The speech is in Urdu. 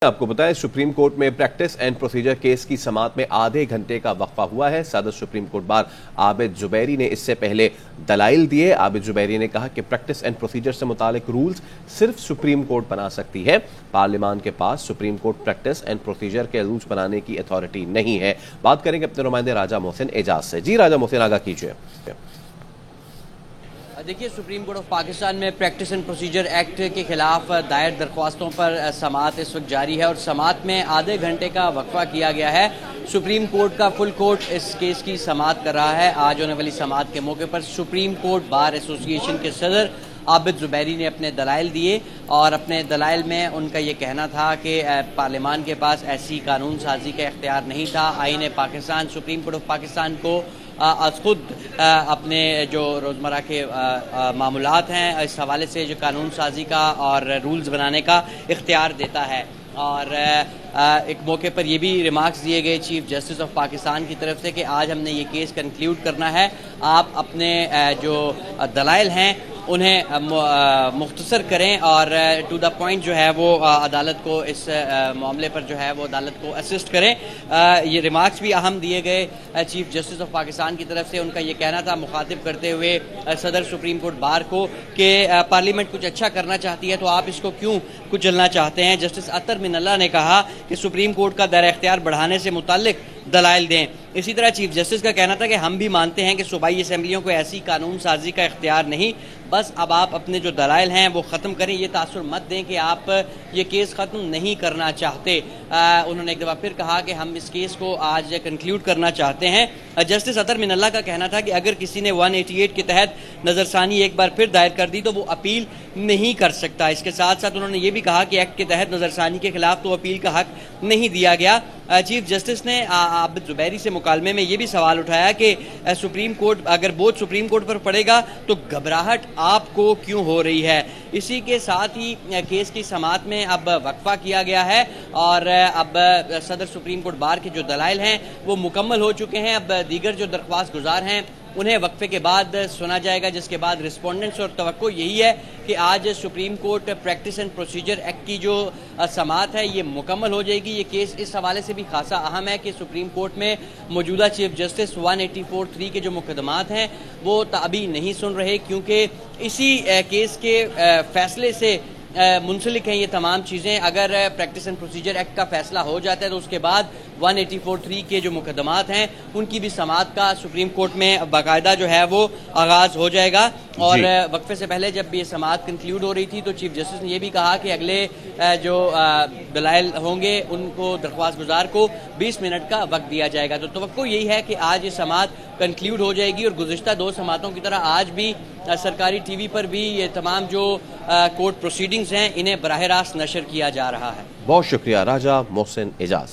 آپ کو بتائیں سپریم کورٹ میں پریکٹس اینڈ پروسیجر کیس کی سماعت میں آدھے گھنٹے کا وقفہ ہوا ہے۔ صدر سپریم کورٹ بار عابد زبیری نے اس سے پہلے دلائل دیے۔ عابد زبیری نے کہا کہ پریکٹس اینڈ پروسیجر سے متعلق رولز صرف سپریم کورٹ بنا سکتی ہے، پارلیمان کے پاس supreme court practice and procedure کے رولز بنانے کی اتھارٹی نہیں ہے۔ بات کریں گے اپنے نمائندے راجہ محسن اعجاز سے۔ جی راجہ محسن، آگاہ کیجیے۔ دیکھیے، سپریم کورٹ آف پاکستان میں پریکٹس اینڈ پروسیجر ایکٹ کے خلاف دائر درخواستوں پر سماعت اس وقت جاری ہے اور سماعت میں آدھے گھنٹے کا وقفہ کیا گیا ہے۔ سپریم کورٹ کا فل کورٹ اس کیس کی سماعت کر رہا ہے۔ آج ہونے والی سماعت کے موقع پر سپریم کورٹ بار ایسوسی ایشن کے صدر عابد زبیری نے اپنے دلائل دیے اور اپنے دلائل میں ان کا یہ کہنا تھا کہ پارلیمان کے پاس ایسی قانون سازی کا اختیار نہیں تھا۔ آئین Pakistan supreme court of Pakistan کو از خود اپنے جو روزمرہ کے معاملات ہیں اس حوالے سے جو قانون سازی کا اور رولز بنانے کا اختیار دیتا ہے۔ اور ایک موقع پر یہ بھی ریمارکس دیے گئے چیف جسٹس آف پاکستان کی طرف سے کہ آج ہم نے یہ کیس کنکلیوڈ کرنا ہے، آپ اپنے جو دلائل ہیں انہیں مختصر کریں اور ٹو دا پوائنٹ جو ہے وہ عدالت کو اس معاملے پر جو ہے وہ عدالت کو اسسٹ کریں۔ یہ ریمارکس بھی اہم دیے گئے چیف جسٹس آف پاکستان کی طرف سے۔ ان کا یہ کہنا تھا مخاطب کرتے ہوئے صدر سپریم کورٹ بار کو کہ پارلیمنٹ کچھ اچھا کرنا چاہتی ہے تو آپ اس کو کیوں کچلنا چاہتے ہیں۔ جسٹس اطہر من اللہ نے کہا کہ سپریم کورٹ کا دائرہ اختیار بڑھانے سے متعلق دلائل دیں۔ اسی طرح چیف جسٹس کا کہنا تھا کہ ہم بھی مانتے ہیں کہ صوبائی اسمبلیوں کو ایسی قانون سازی کا اختیار نہیں، بس اب آپ اپنے جو دلائل ہیں وہ ختم کریں، یہ تاثر مت دیں کہ آپ یہ کیس ختم نہیں کرنا چاہتے۔ انہوں نے ایک دفعہ پھر کہا کہ ہم اس کیس کو آج کنکلیوڈ کرنا چاہتے ہیں۔ جسٹس اطہر من اللہ کا کہنا تھا کہ اگر کسی نے 188 کے تحت نظر ثانی ایک بار پھر دائر کر دی تو وہ اپیل نہیں کر سکتا۔ اس کے ساتھ ساتھ انہوں نے یہ بھی کہا کہ ایکٹ کے تحت نظر ثانی کے خلاف تو اپیل کا حق نہیں دیا گیا۔ چیف جسٹس نے عابد زبیری سے مکالمے میں یہ بھی سوال اٹھایا کہ سپریم کورٹ اگر بوجھ سپریم کورٹ پر پڑے گا تو گھبراہٹ آپ کو کیوں ہو رہی ہے۔ اسی کے ساتھ ہی کیس کی سماعت میں اب وقفہ کیا گیا ہے اور اب صدر سپریم کورٹ بار کے جو دلائل ہیں وہ مکمل ہو چکے ہیں۔ اب دیگر جو درخواست گزار ہیں انہیں وقفے کے بعد سنا جائے گا، جس کے بعد رسپونڈنٹس اور توقع یہی ہے کہ آج supreme court practice and procedure act کی جو سماعت ہے یہ مکمل ہو جائے گی۔ یہ کیس اس حوالے سے بھی خاصا اہم ہے کہ سپریم کورٹ میں موجودہ چیف جسٹس 184(3) کے جو مقدمات ہیں وہ ابھی نہیں سن رہے، کیونکہ اسی کیس کے فیصلے سے منسلک ہیں یہ تمام چیزیں۔ اگر پریکٹس اینڈ پروسیجر ایکٹ کا فیصلہ ہو جاتا ہے تو اس کے بعد 184(3) کے جو مقدمات ہیں ان کی بھی سماعت کا سپریم کورٹ میں باقاعدہ جو ہے وہ آغاز ہو جائے گا۔ اور وقفے سے پہلے جب یہ سماعت کنکلیوڈ ہو رہی تھی تو چیف جسٹس نے یہ بھی کہا کہ اگلے جو دلائل ہوں گے ان کو درخواست گزار کو 20 منٹ کا وقت دیا جائے گا۔ تو توقع یہی ہے کہ آج یہ سماعت کنکلیوڈ ہو جائے گی اور گزشتہ دو سماعتوں کی طرح آج بھی سرکاری ٹی وی پر بھی یہ تمام جو کورٹ پروسیڈنگز ہیں انہیں براہ راست نشر کیا جا رہا ہے۔ بہت شکریہ راجہ محسن اعجاز۔